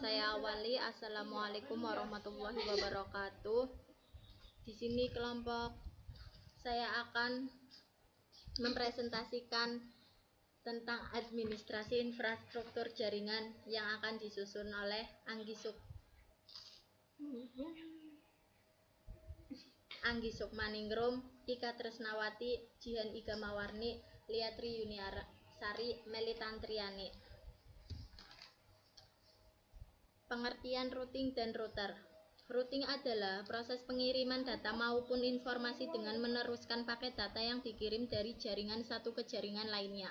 Saya awali. Assalamualaikum warahmatullahi wabarakatuh. Di sini kelompok saya akan mempresentasikan tentang administrasi infrastruktur jaringan yang akan disusun oleh Anggi Sukmaningrum, Ika Tresnawati, Jihan Iga Mawarni, Liatri Yuniarsari, Melitantriani. Pengertian routing dan router. Routing adalah proses pengiriman data maupun informasi dengan meneruskan paket data yang dikirim dari jaringan satu ke jaringan lainnya.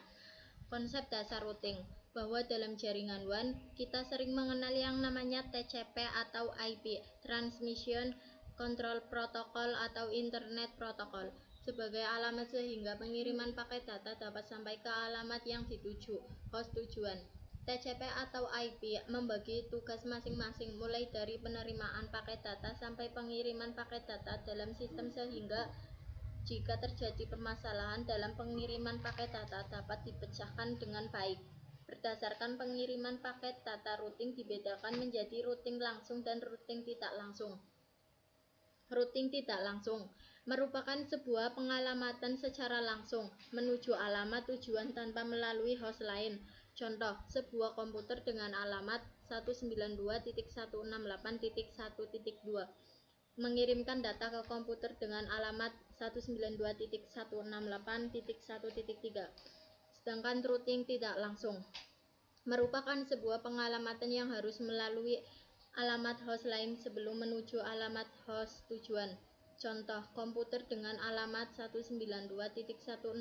Konsep dasar routing, bahwa dalam jaringan WAN kita sering mengenal yang namanya TCP atau IP, Transmission Control Protocol atau Internet Protocol, sebagai alamat sehingga pengiriman paket data dapat sampai ke alamat yang dituju, host tujuan. TCP atau IP membagi tugas masing-masing mulai dari penerimaan paket data sampai pengiriman paket data dalam sistem sehingga jika terjadi permasalahan dalam pengiriman paket data dapat dipecahkan dengan baik. Berdasarkan pengiriman paket data, routing dibedakan menjadi routing langsung dan routing tidak langsung. Routing tidak langsung merupakan sebuah pengalamatan secara langsung menuju alamat tujuan tanpa melalui host lain. Contoh, sebuah komputer dengan alamat 192.168.1.2 mengirimkan data ke komputer dengan alamat 192.168.1.3. Sedangkan routing tidak langsung merupakan sebuah pengalamatan yang harus melalui alamat host lain sebelum menuju alamat host tujuan. Contoh, komputer dengan alamat 192.168.1.2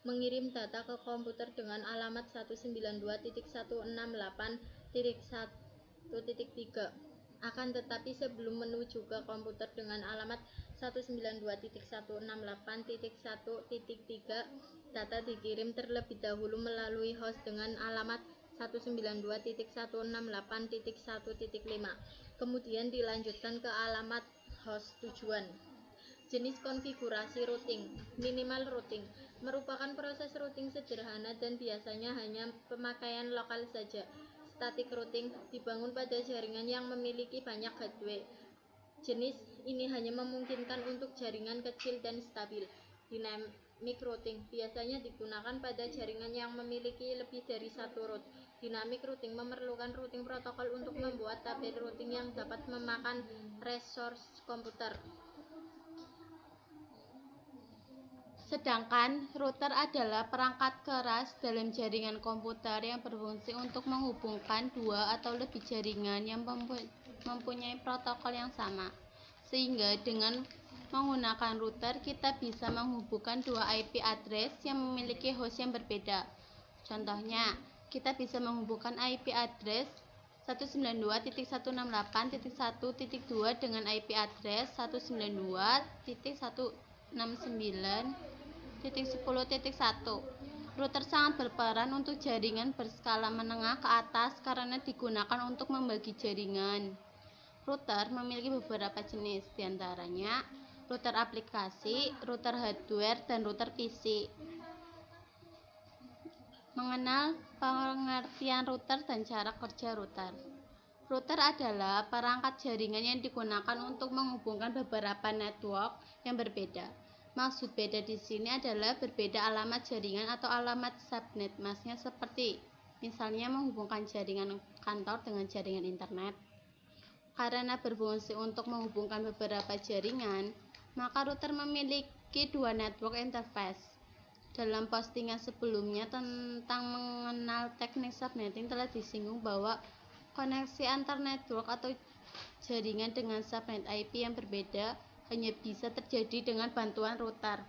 mengirim data ke komputer dengan alamat 192.168.1.3. Akan tetapi sebelum menuju ke komputer dengan alamat 192.168.1.3, data dikirim terlebih dahulu melalui host dengan alamat 192.168.1.5, kemudian dilanjutkan ke alamat host tujuan. Jenis konfigurasi routing. Minimal routing merupakan proses routing sederhana dan biasanya hanya pemakaian lokal saja. Static routing dibangun pada jaringan yang memiliki banyak gateway. Jenis ini hanya memungkinkan untuk jaringan kecil dan stabil. Dynamic routing biasanya digunakan pada jaringan yang memiliki lebih dari satu route. Dynamic routing memerlukan routing protokol untuk membuat tabel routing yang dapat memakan resource komputer. Sedangkan router adalah perangkat keras dalam jaringan komputer yang berfungsi untuk menghubungkan dua atau lebih jaringan yang mempunyai protokol yang sama. Sehingga dengan menggunakan router kita bisa menghubungkan dua IP address yang memiliki host yang berbeda. Contohnya, kita bisa menghubungkan IP address 192.168.1.2 dengan IP address 192.169.10.1. Router sangat berperan untuk jaringan berskala menengah ke atas karena digunakan untuk membagi jaringan. Router memiliki beberapa jenis, diantaranya router aplikasi, router hardware, dan router PC. Mengenal pengertian router dan cara kerja router. Router adalah perangkat jaringan yang digunakan untuk menghubungkan beberapa network yang berbeda. Maksud beda di sini adalah berbeda alamat jaringan atau alamat subnet. Maksudnya seperti misalnya menghubungkan jaringan kantor dengan jaringan internet. Karena berfungsi untuk menghubungkan beberapa jaringan, maka router memiliki dua network interface. Dalam postingan sebelumnya tentang mengenal teknik subnetting telah disinggung bahwa koneksi antar network atau jaringan dengan subnet IP yang berbeda hanya bisa terjadi dengan bantuan router.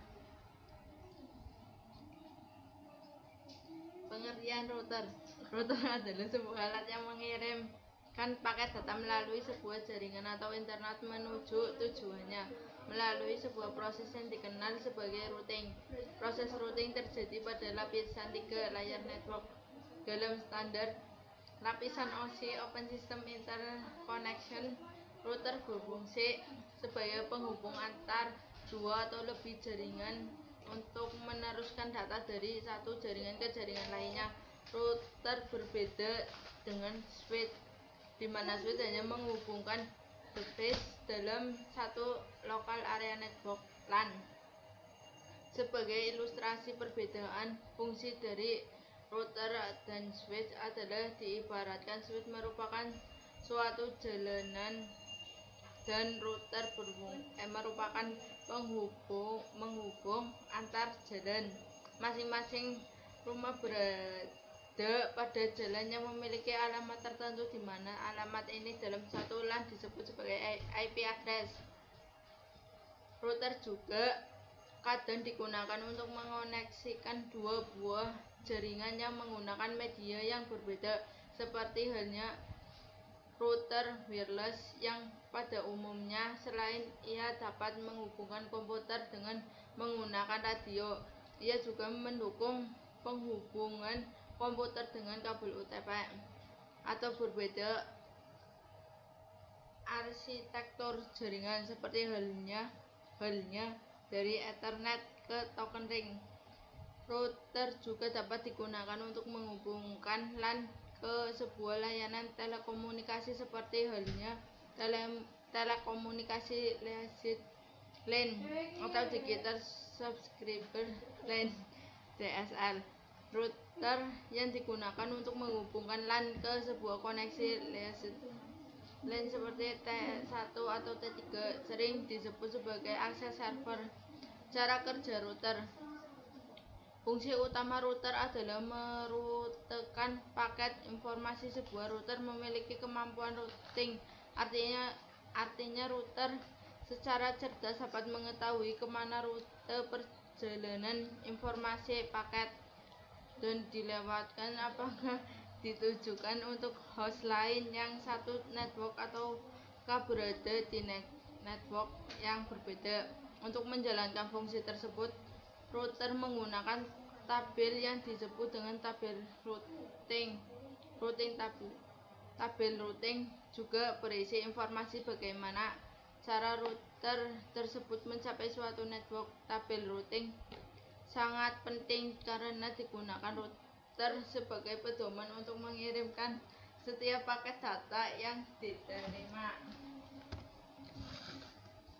Pengertian router. Router adalah sebuah alat yang mengirimkan paket data melalui sebuah jaringan atau internet menuju tujuannya melalui sebuah proses yang dikenal sebagai routing. Proses routing terjadi pada lapisan 3 layer network. Dalam standar lapisan OSI Open System Interconnection, router berfungsi sebagai penghubung antar dua atau lebih jaringan untuk meneruskan data dari satu jaringan ke jaringan lainnya. router berbeda dengan switch, di mana switch hanya menghubungkan device dalam satu lokal area network LAN. Sebagai ilustrasi perbedaan fungsi dari router dan switch adalah diibaratkan switch merupakan suatu jalanan dan router merupakan menghubung antar jalan. Masing-masing rumah berada pada jalan yang memiliki alamat tertentu, di mana alamat ini dalam satu LAN disebut sebagai IP address. Router juga kadang digunakan untuk mengoneksikan dua buah jaringan yang menggunakan media yang berbeda, seperti halnya router wireless yang pada umumnya selain ia dapat menghubungkan komputer dengan menggunakan radio, ia juga mendukung penghubungan komputer dengan kabel UTP atau berbeda arsitektur jaringan, seperti halnya dari Ethernet ke token ring. Router juga dapat digunakan untuk menghubungkan LAN ke sebuah layanan telekomunikasi, seperti halnya telekomunikasi liaison LAN atau Digital Subscriber Line (DSL). Router yang digunakan untuk menghubungkan LAN ke sebuah koneksi liaison LAN seperti T1 atau T3 sering disebut sebagai akses server. Cara kerja router. Fungsi utama router adalah merutekan paket informasi. Sebuah router memiliki kemampuan routing, artinya router secara cerdas dapat mengetahui kemana rute perjalanan informasi paket dan dilewatkan, apakah ditujukan untuk host lain yang satu network ataukah berada di network yang berbeda. Untuk menjalankan fungsi tersebut, router menggunakan tabel yang disebut dengan tabel routing. Tabel routing juga berisi informasi bagaimana cara router tersebut mencapai suatu network. Tabel routing sangat penting karena digunakan router sebagai pedoman untuk mengirimkan setiap paket data yang diterima.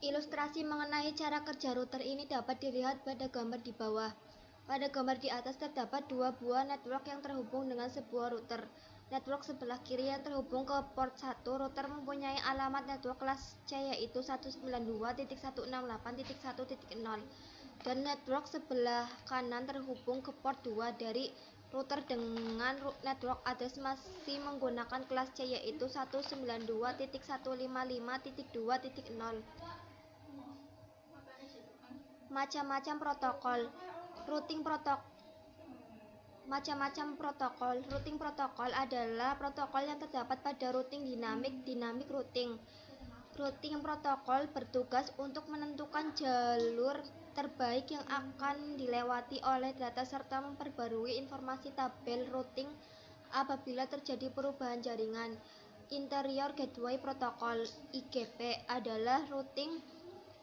Ilustrasi mengenai cara kerja router ini dapat dilihat pada gambar di bawah. Pada gambar di atas terdapat dua buah network yang terhubung dengan sebuah router. Network sebelah kiri yang terhubung ke port 1, router mempunyai alamat network kelas C yaitu 192.168.1.0, dan network sebelah kanan terhubung ke port 2 dari router dengan network address masih menggunakan kelas C yaitu 192.155.2.0. Macam-macam protokol routing protokol adalah protokol yang terdapat pada routing dynamic routing. Routing protokol bertugas untuk menentukan jalur terbaik yang akan dilewati oleh data serta memperbarui informasi tabel routing apabila terjadi perubahan jaringan. Interior Gateway Protocol (IGP) adalah routing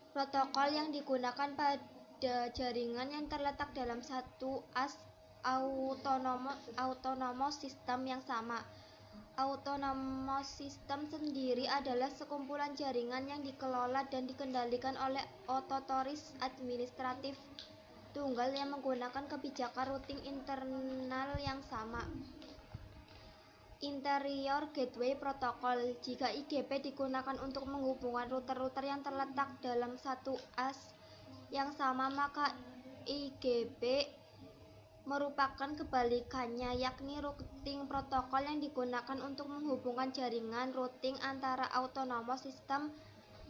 protokol yang digunakan pada jaringan yang terletak dalam satu as autonomous system yang sama. Autonomous system sendiri adalah sekumpulan jaringan yang dikelola dan dikendalikan oleh otoritas administratif tunggal yang menggunakan kebijakan routing internal yang sama. Interior Gateway Protocol. Jika IGP digunakan untuk menghubungkan router-router yang terletak dalam satu as yang sama, maka IGP merupakan kebalikannya, yakni routing protokol yang digunakan untuk menghubungkan jaringan routing antara autonomous system.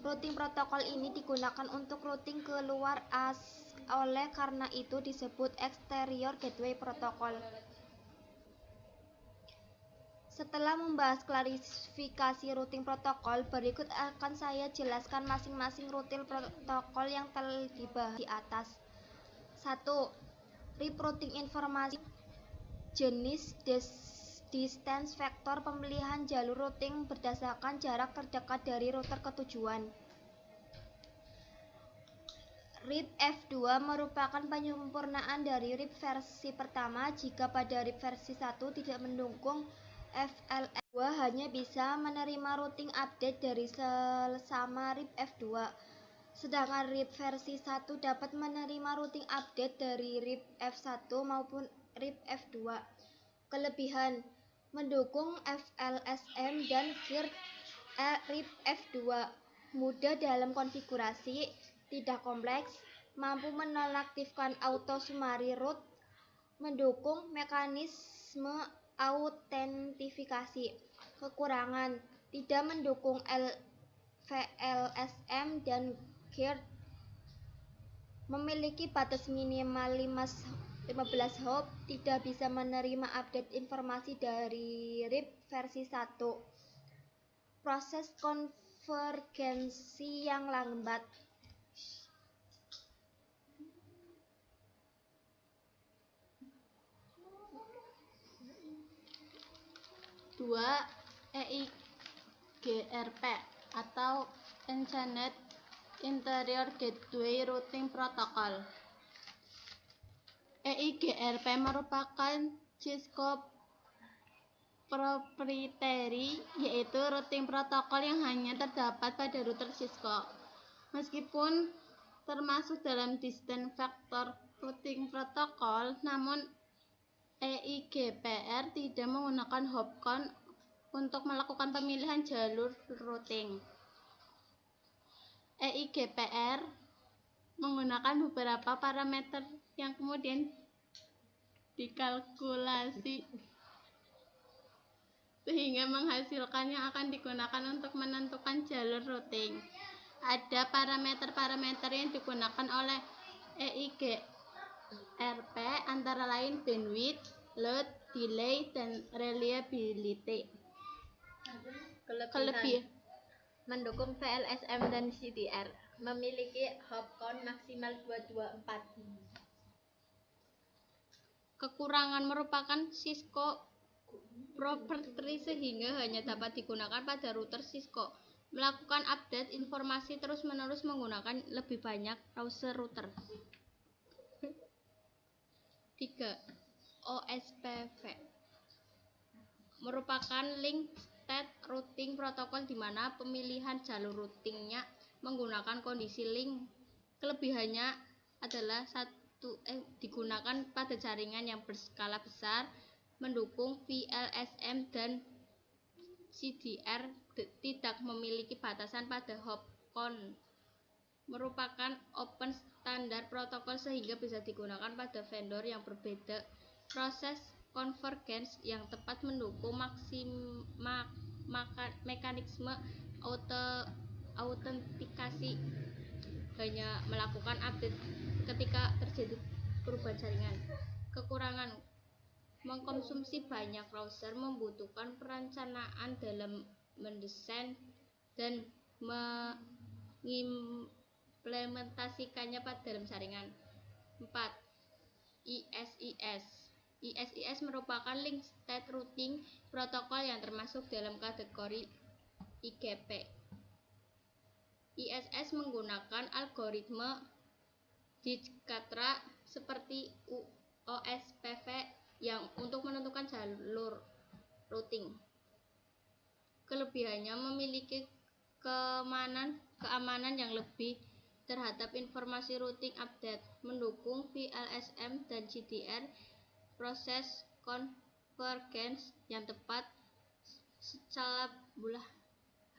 Routing protokol ini digunakan untuk routing ke luar as, oleh karena itu disebut Exterior Gateway Protocol. Setelah membahas klasifikasi routing protokol, berikut akan saya jelaskan masing-masing routing protokol yang telah dibahas di atas. 1. Rerouting informasi. Jenis distance vector, pemilihan jalur routing berdasarkan jarak terdekat dari router ke tujuan. RIP F2 merupakan penyempurnaan dari RIP versi pertama. Jika pada RIP versi 1 tidak mendukung FLS2, hanya bisa menerima routing update dari sesama RIP F2. Sedangkan RIP versi 1 dapat menerima routing update dari RIP F1 maupun RIP F2. Kelebihan: mendukung FLSM dan GIRD. RIP F2 mudah dalam konfigurasi, tidak kompleks, mampu menonaktifkan auto summary root, mendukung mekanisme autentifikasi. Kekurangan: tidak mendukung VLSM dan GIRD, memiliki batas minimal 15 hop, tidak bisa menerima update informasi dari RIP versi 1. Proses konvergensi yang lambat. Dua, EIGRP atau Enchained Interior Gateway Routing Protocol. EIGRP merupakan Cisco proprietary, yaitu routing protokol yang hanya terdapat pada router Cisco. Meskipun termasuk dalam Distance Vector Routing Protocol, namun EIGPR tidak menggunakan hopcount untuk melakukan pemilihan jalur routing. EIGPR menggunakan beberapa parameter yang kemudian dikalkulasi sehingga menghasilkan yang akan digunakan untuk menentukan jalur routing. Ada parameter-parameter yang digunakan oleh EIGRP antara lain bandwidth, load, delay, dan reliability. Kelebihan: mendukung VLSM dan CDR, memiliki hop count maksimal 224. Kekurangan: merupakan Cisco proprietary sehingga hanya dapat digunakan pada router Cisco. Melakukan update informasi terus-menerus menggunakan lebih banyak browser router. 3. OSPF merupakan Link State Routing Protocol di mana pemilihan jalur routingnya menggunakan kondisi link. Kelebihannya adalah digunakan pada jaringan yang berskala besar, mendukung VLSM dan CDR, tidak memiliki batasan pada hop count, merupakan open standar protokol sehingga bisa digunakan pada vendor yang berbeda. Proses convergence yang tepat mendukung mekanisme autentikasi, hanya melakukan update ketika terjadi perubahan jaringan. Kekurangan: mengkonsumsi banyak browser, membutuhkan perencanaan dalam mendesain dan mengimplementasikannya pada dalam jaringan. 4. ISIS merupakan Link State Routing Protocol yang termasuk dalam kategori IGP. ISS menggunakan algoritme Dijkstrا seperti OSPF yang untuk menentukan jalur routing. Kelebihannya memiliki keamanan yang lebih terhadap informasi routing update, mendukung VLSM dan CDR. Proses convergence yang tepat secara bulah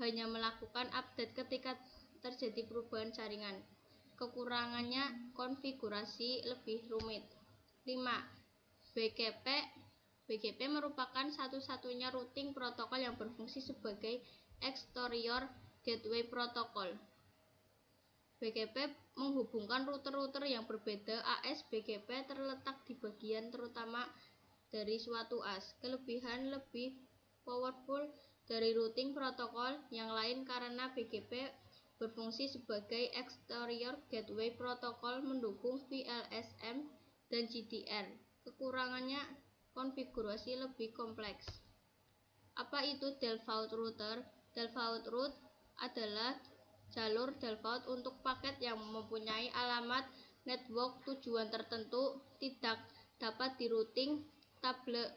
hanya melakukan update ketika terjadi perubahan jaringan. Kekurangannya konfigurasi lebih rumit. 5. BGP merupakan satu-satunya routing protokol yang berfungsi sebagai exterior gateway protocol. BGP menghubungkan router-router yang berbeda. AS BGP terletak di bagian terutama dari suatu AS. Kelebihan: lebih powerful dari routing protokol yang lain karena BGP berfungsi sebagai exterior gateway protocol, mendukung VLSM dan GDR. Kekurangannya konfigurasi lebih kompleks. Apa itu default router? Default route adalah jalur default untuk paket yang mempunyai alamat network tujuan tertentu tidak dapat dirouting tabel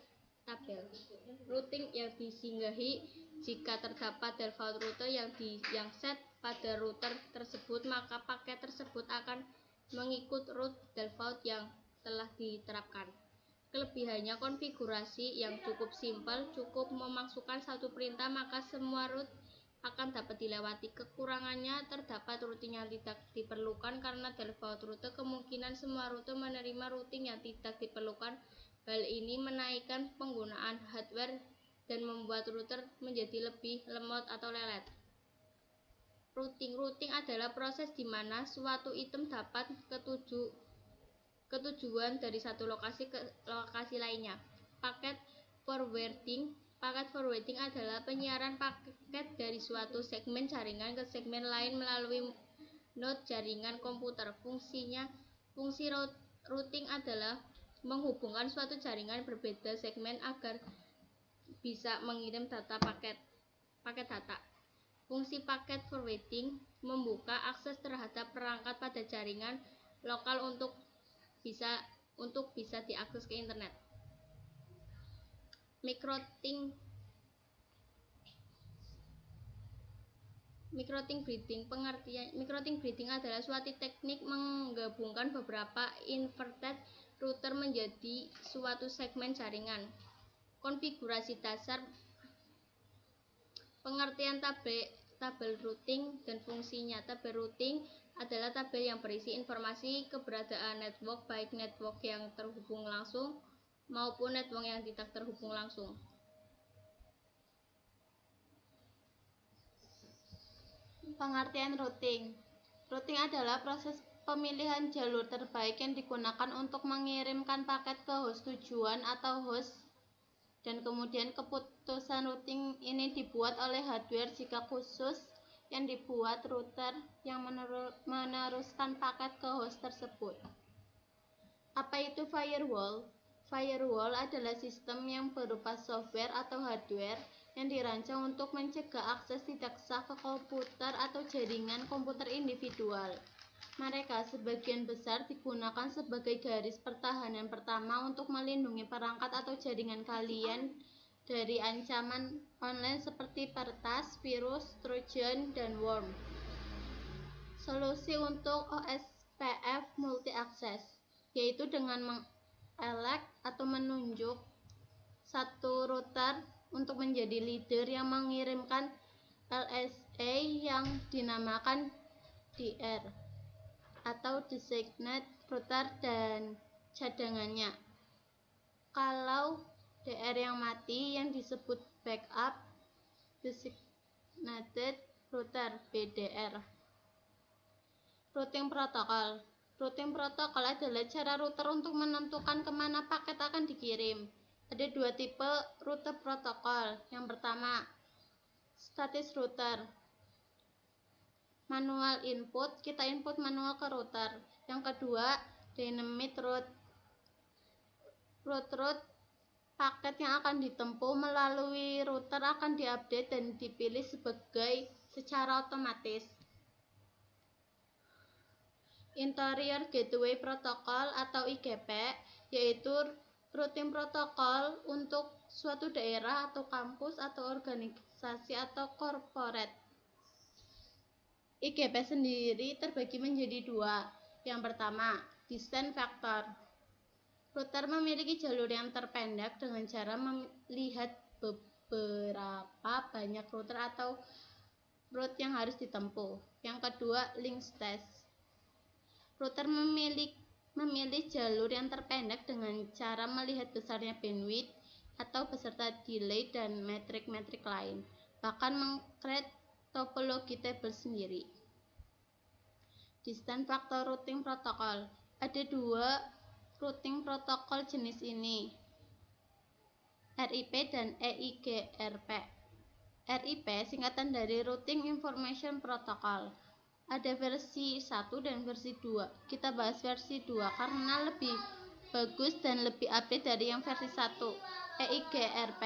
routing yang disinggahi. Jika terdapat default rute yang set pada router tersebut, maka paket tersebut akan mengikut route default yang telah diterapkan. Kelebihannya, konfigurasi yang cukup simpel, cukup memasukkan satu perintah maka semua route akan dapat dilewati. Kekurangannya, terdapat routing yang tidak diperlukan karena default rute kemungkinan semua rute menerima routing yang tidak diperlukan. Hal ini menaikkan penggunaan hardware dan membuat router menjadi lebih lemot atau lelet. Routing adalah proses di mana suatu item dapat ketujuan dari satu lokasi ke lokasi lainnya. Paket forwarding adalah penyiaran paket dari suatu segmen jaringan ke segmen lain melalui node jaringan komputer. Fungsi routing adalah menghubungkan suatu jaringan berbeda segmen agar bisa mengirim paket data. Fungsi paket forwarding membuka akses terhadap perangkat pada jaringan lokal untuk bisa diakses ke internet. Microting breeding adalah suatu teknik menggabungkan beberapa inverted router menjadi suatu segmen jaringan. Konfigurasi dasar, pengertian tabel routing dan fungsinya. Tabel routing adalah tabel yang berisi informasi keberadaan network, baik network yang terhubung langsung maupun network yang tidak terhubung langsung. Pengertian routing. Routing adalah proses pemilihan jalur terbaik yang digunakan untuk mengirimkan paket ke host tujuan atau host, dan kemudian keputusan routing ini dibuat oleh hardware jika khusus yang dibuat router yang meneruskan paket ke host tersebut. Apa itu firewall? Firewall adalah sistem yang berupa software atau hardware yang dirancang untuk mencegah akses tidak sah ke komputer atau jaringan komputer individual. Mereka sebagian besar digunakan sebagai garis pertahanan pertama untuk melindungi perangkat atau jaringan kalian dari ancaman online seperti peretas, virus, trojan, dan worm. Solusi untuk OSPF multi-access, yaitu dengan mengelect atau menunjuk satu router untuk menjadi leader yang mengirimkan LSA yang dinamakan DR atau designated router dan cadangannya. Kalau DR yang mati yang disebut backup designated router BDR. Routing protokol. Routing protokol adalah cara router untuk menentukan kemana paket akan dikirim. Ada dua tipe rute protokol. Yang pertama, static router. Manual input, kita input manual ke router. Yang kedua, dynamic route. Route paket yang akan ditempuh melalui router akan diupdate dan dipilih secara otomatis. Interior Gateway Protocol atau IGP, yaitu routing protokol untuk suatu daerah atau kampus atau organisasi atau corporate. IGP sendiri terbagi menjadi dua. Yang pertama, distance factor. Router memiliki jalur yang terpendek dengan cara melihat beberapa banyak router atau route yang harus ditempuh. Yang kedua, link stage. Router memilih jalur yang terpendek dengan cara melihat besarnya bandwidth atau beserta delay dan metrik-metrik lain, bahkan meng-create topologi table sendiri. Distance factor routing protocol. Ada dua routing protokol jenis ini, RIP dan EIGRP. RIP singkatan dari Routing Information Protocol. Ada versi 1 dan versi 2. Kita bahas versi 2 karena lebih bagus dan lebih update dari yang versi 1. EIGRP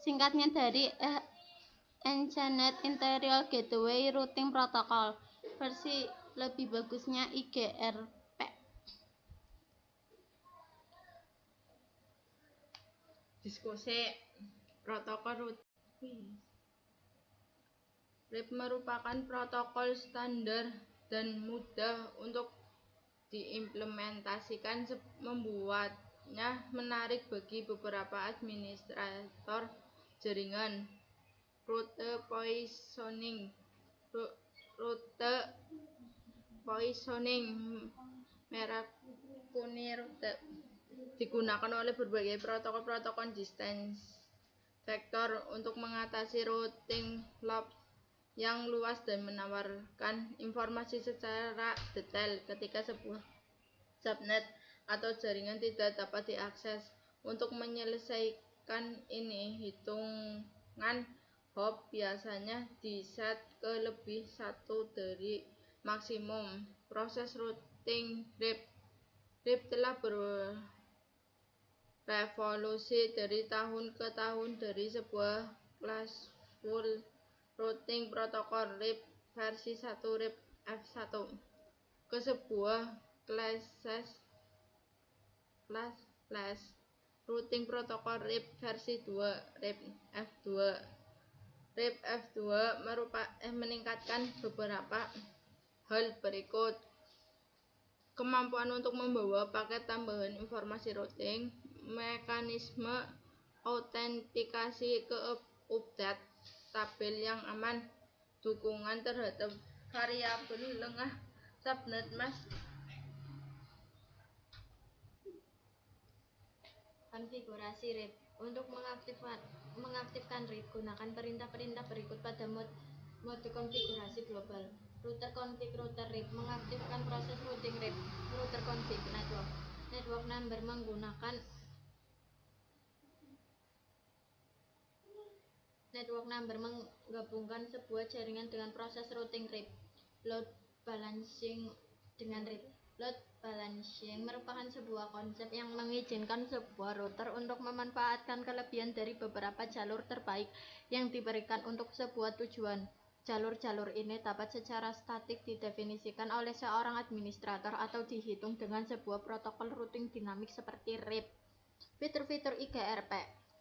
singkatnya dari Enchained Interior Gateway Routing Protocol. Versi lebih bagusnya IGRP. Diskusi protokol routing. RIP merupakan protokol standar dan mudah untuk diimplementasikan, membuatnya menarik bagi beberapa administrator jaringan. Route poisoning merah kuning route digunakan oleh berbagai protokol distance vector untuk mengatasi routing loop yang luas dan menawarkan informasi secara detail ketika sebuah subnet atau jaringan tidak dapat diakses. Untuk menyelesaikan ini, hitungan hop biasanya diset ke lebih satu dari maksimum. Proses routing RIP telah berevolusi dari tahun ke tahun dari sebuah classful routing protokol RIP versi 1 RIP F1 ke sebuah classless routing protokol RIP versi 2 RIP F2. RIP F2 meningkatkan beberapa hal berikut. Kemampuan untuk membawa paket tambahan informasi routing, mekanisme autentikasi ke update tabel yang aman, dukungan terhadap variabel lengah subnet mask. Konfigurasi RIP. Untuk mengaktifkan RIP, gunakan perintah-perintah berikut pada mode konfigurasi global. Router config router RIP mengaktifkan proses routing RIP. Router config network number menggunakan network number menggabungkan sebuah jaringan dengan proses routing RIP. Load balancing dengan RIP. Load balancing merupakan sebuah konsep yang mengizinkan sebuah router untuk memanfaatkan kelebihan dari beberapa jalur terbaik yang diberikan untuk sebuah tujuan. Jalur-jalur ini dapat secara statik didefinisikan oleh seorang administrator atau dihitung dengan sebuah protokol routing dinamik seperti RIP. Fitur-fitur IGRP.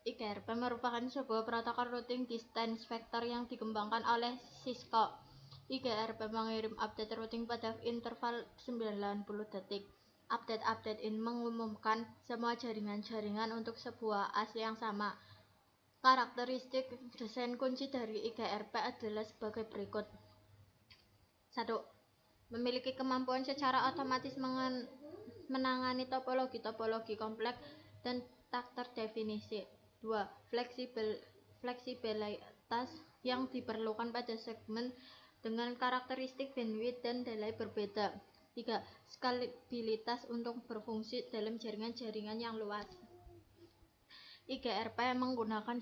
IGRP merupakan sebuah protokol routing distance vector yang dikembangkan oleh Cisco. IGRP mengirim update routing pada interval 90 detik. Update ini mengumumkan semua jaringan-jaringan untuk sebuah AS yang sama. Karakteristik desain kunci dari IGRP adalah sebagai berikut. 1. Memiliki kemampuan secara otomatis menangani topologi kompleks dan tak terdefinisi. 2. Fleksibilitas yang diperlukan pada segmen dengan karakteristik bandwidth dan delay berbeda. 3. Skalabilitas untuk berfungsi dalam jaringan-jaringan yang luas. IGRP menggunakan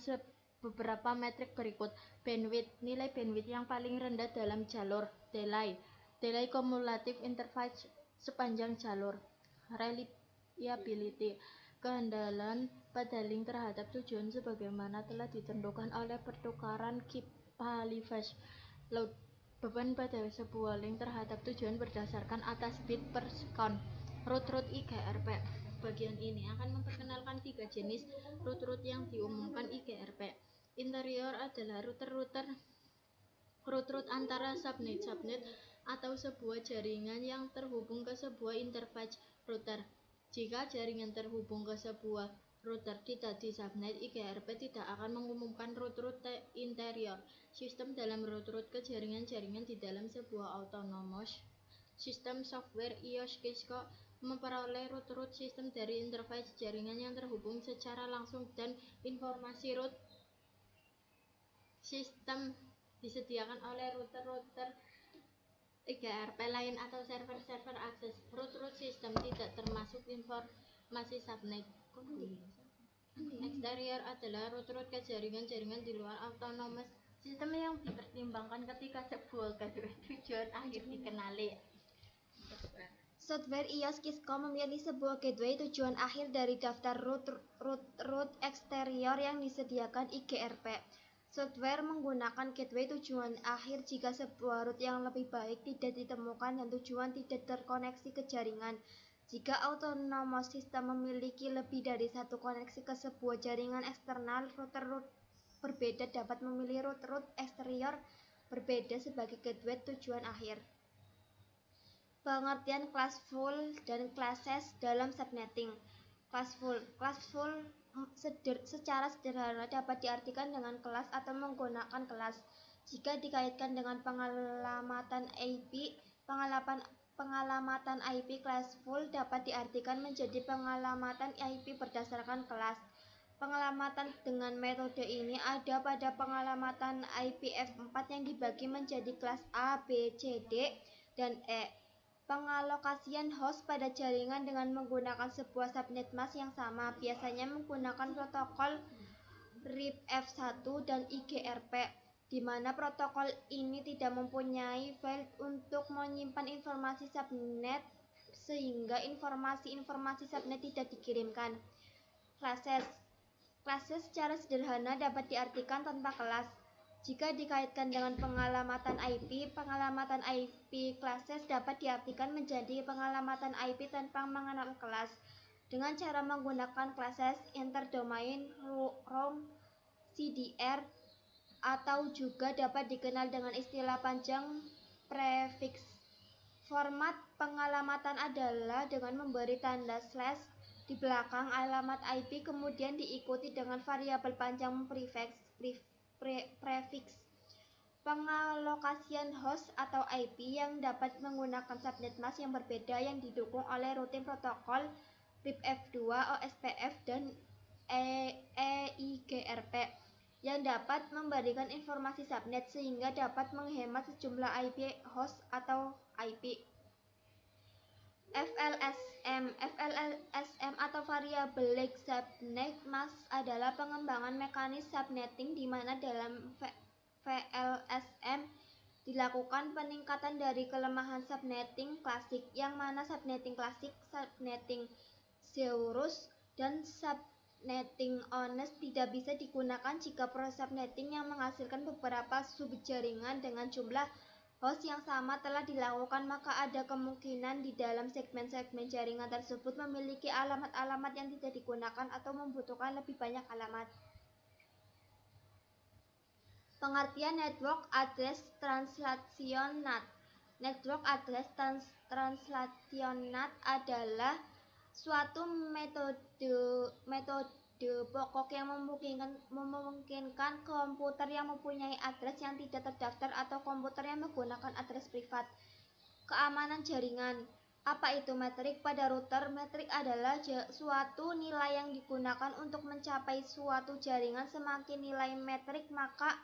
beberapa metrik berikut. Bandwidth, nilai bandwidth yang paling rendah dalam jalur. Delay cumulative interface sepanjang jalur. Reliability, keandalan pada link terhadap tujuan sebagaimana telah ditentukan oleh pertukaran Kibalifash. Load, beban pada sebuah link terhadap tujuan berdasarkan atas bit per second. Route IGRP. Bagian ini akan memperkenalkan 3 jenis route yang diumumkan IGRP. Interior adalah route antara subnet atau sebuah jaringan yang terhubung ke sebuah interface router. Jika jaringan terhubung ke sebuah router tidak di subnet, IGRP tidak akan mengumumkan route interior. Sistem dalam route ke jaringan-jaringan di dalam sebuah autonomous sistem software iOS Cisco memperoleh route sistem dari interface jaringan yang terhubung secara langsung dan informasi route sistem disediakan oleh router IGRP lain atau server akses. Route sistem tidak termasuk informasi subnet. Exterior adalah route ke jaringan-jaringan di luar autonomous sistem yang dipertimbangkan ketika sebuah gateway tujuan akhir dikenali. Software iOS Cisco memilih sebuah gateway tujuan akhir dari daftar route eksterior yang disediakan IGRP. Software menggunakan gateway tujuan akhir jika sebuah route yang lebih baik tidak ditemukan dan tujuan tidak terkoneksi ke jaringan. Jika autonomous system memiliki lebih dari satu koneksi ke sebuah jaringan eksternal, router berbeda dapat memilih route eksterior berbeda sebagai gateway tujuan akhir. Pengertian classful dan classes dalam subnetting. Classful secara sederhana dapat diartikan dengan kelas atau menggunakan kelas. Jika dikaitkan dengan pengalamatan IP, pengalamatan IP classful dapat diartikan menjadi pengalamatan IP berdasarkan kelas. Pengalamatan dengan metode ini ada pada pengalamatan IPv4 yang dibagi menjadi kelas A, B, C, D, dan E. Pengalokasian host pada jaringan dengan menggunakan sebuah subnet mask yang sama, biasanya menggunakan protokol RIP-F1 dan IGRP, di mana protokol ini tidak mempunyai file untuk menyimpan informasi subnet sehingga informasi subnet tidak dikirimkan. Classes secara sederhana dapat diartikan tanpa kelas. Jika dikaitkan dengan pengalamatan IP classes dapat diartikan menjadi pengalamatan IP tanpa mengenal kelas. Dengan cara menggunakan classes interdomain round CDR atau juga dapat dikenal dengan istilah panjang prefix. Format pengalamatan adalah dengan memberi tanda slash di belakang alamat IP kemudian diikuti dengan variabel panjang prefix. Pengalokasian host atau IP yang dapat menggunakan subnet mask yang berbeda yang didukung oleh routing protokol RIP-F2, OSPF, dan EIGRP yang dapat memberikan informasi subnet sehingga dapat menghemat sejumlah IP host atau IP. FLSM atau Variable Length Subnet Mask adalah pengembangan mekanis subnetting di mana dalam VLSM dilakukan peningkatan dari kelemahan subnetting klasik, yang mana subnetting klasik, subnetting Zeroth, dan subnetting honest tidak bisa digunakan jika proses subnetting yang menghasilkan beberapa subjaringan dengan jumlah host yang sama telah dilakukan, maka ada kemungkinan di dalam segmen-segmen jaringan tersebut memiliki alamat-alamat yang tidak digunakan atau membutuhkan lebih banyak alamat. Pengertian Network Address Translation NAT. Network Address Translation NAT adalah suatu metode pokok yang memungkinkan komputer yang mempunyai address yang tidak terdaftar atau komputer yang menggunakan address privat. Keamanan jaringan. Apa itu metrik pada router? Metrik adalah suatu nilai yang digunakan untuk mencapai suatu jaringan. Semakin nilai metrik maka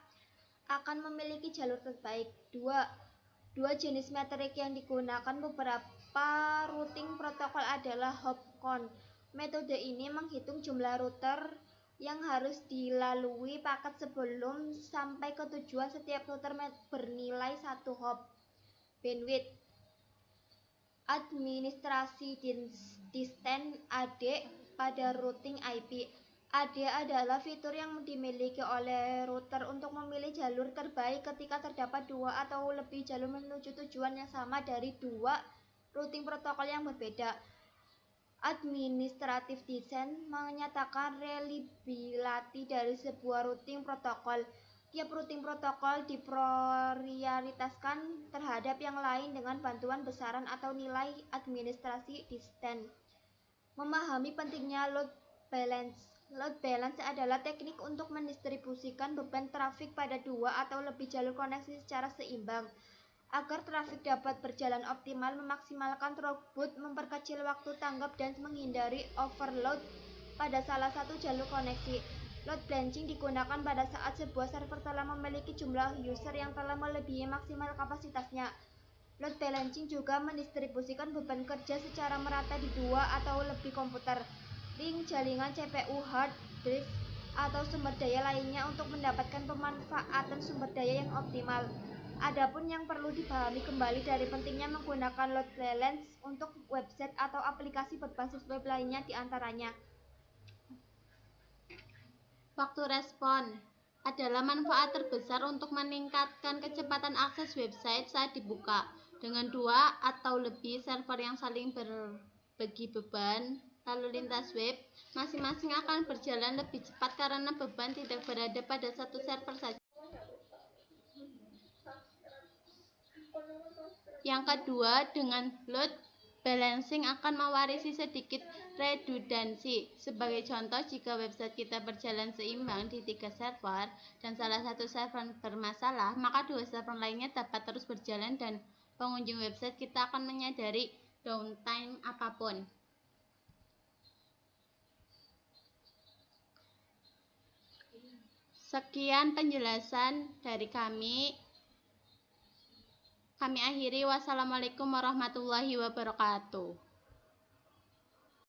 akan memiliki jalur terbaik. Dua jenis metrik yang digunakan beberapa routing protokol adalah hop count. Metode ini menghitung jumlah router yang harus dilalui paket sebelum sampai ke tujuan. Setiap router bernilai satu hop. Bandwidth. Administrasi distance AD pada routing IP. AD adalah fitur yang dimiliki oleh router untuk memilih jalur terbaik ketika terdapat dua atau lebih jalur menuju tujuan yang sama dari dua routing protokol yang berbeda. Administrative distance menyatakan reliability dari sebuah routing protokol. Tiap routing protokol diprioritaskan terhadap yang lain dengan bantuan besaran atau nilai administrasi distance. Memahami pentingnya load balance. Load balance adalah teknik untuk mendistribusikan beban trafik pada dua atau lebih jalur koneksi secara seimbang. Agar trafik dapat berjalan optimal, memaksimalkan throughput, memperkecil waktu tanggap, dan menghindari overload pada salah satu jalur koneksi. Load balancing digunakan pada saat sebuah server telah memiliki jumlah user yang telah melebihi maksimal kapasitasnya. Load balancing juga mendistribusikan beban kerja secara merata di dua atau lebih komputer, ring jaringan, CPU, hard disk, atau sumber daya lainnya untuk mendapatkan pemanfaatan sumber daya yang optimal. Adapun yang perlu dipahami kembali dari pentingnya menggunakan load balance untuk website atau aplikasi berbasis web lainnya, diantaranya waktu respon. adalah manfaat terbesar untuk meningkatkan kecepatan akses website saat dibuka. Dengan 2 atau lebih server yang saling berbagi beban lalu lintas web, masing-masing akan berjalan lebih cepat karena beban tidak berada pada satu server saja. Yang kedua, dengan load balancing akan mewarisi sedikit redundansi. Sebagai contoh, jika website kita berjalan seimbang di 3 server dan salah satu server bermasalah, maka 2 server lainnya dapat terus berjalan dan pengunjung website kita akan menyadari downtime apapun. Sekian penjelasan dari kami. Kami akhiri. Wassalamualaikum warahmatullahi wabarakatuh.